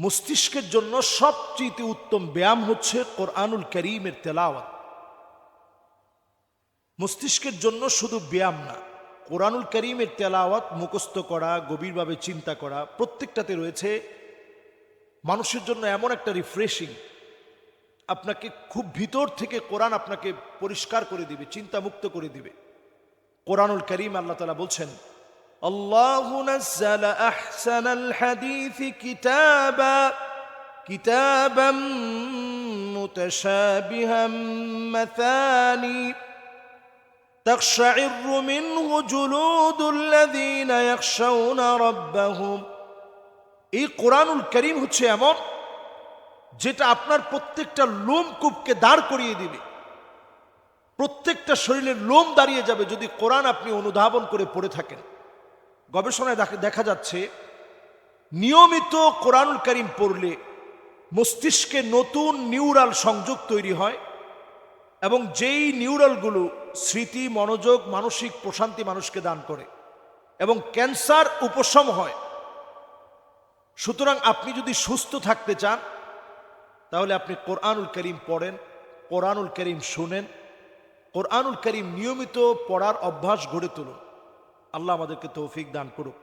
মস্তিষ্কের জন্য সবচেয়ে উত্তম ব্যায়াম হচ্ছে কোরআনুল কারীমের তেলাওয়াত। মস্তিষ্কের জন্য শুধু ব্যায়াম না, কোরআনুল কারীমের তেলাওয়াত মুখস্থ করা, গভীরভাবে চিন্তা করা, প্রত্যেকটাতে রয়েছে মানুষের জন্য এমন একটা রিফ্রেশিং, আপনাকে খুব ভিতর থেকে কোরআন আপনাকে পরিষ্কার করে দিবে, চিন্তামুক্ত করে দিবে। কোরআনুল কারীম আল্লাহ তাআলা বলছেন, আল্লাহু নাযালা আহসানাল হাদীসি কিতাবাম মুতাশাবিহাম মাসানি তাকশাইরু মিনহু জুলুদুল্লাযীনা ইয়াখশাউনা রাব্বাহুম। এই কোরআনুল কারীম হচ্ছে এমন যেটা আপনার প্রত্যেকটা লোমকূপকে দাঁড় করিয়ে দিবে, প্রত্যেকটা শরীরের লোম দাঁড়িয়ে যাবে যদি কোরআন আপনি অনুধাবন করে পড়ে থাকেন। গবেষণায় দেখা যাচ্ছে নিয়মিত কোরআনুল কারীম পড়লে মস্তিষ্কে নতুন নিউরাল সংযোগ তৈরি হয় এবং যেই নিউরালগুলো স্মৃতি, মনোযোগ, মানসিক প্রশান্তি মানুষকে দান করে এবং ক্যান্সার উপশম হয়। সুতরাং আপনি যদি সুস্থ থাকতে চান তাহলে আপনি কোরআনুল কারীম পড়েন, কোরআনুল কারীম শুনেন, কোরআনুল কারীম নিয়মিত পড়ার অভ্যাস গড়ে তুলুন। আল্লাহ আমাদেরকে তৌফিক দান করুক।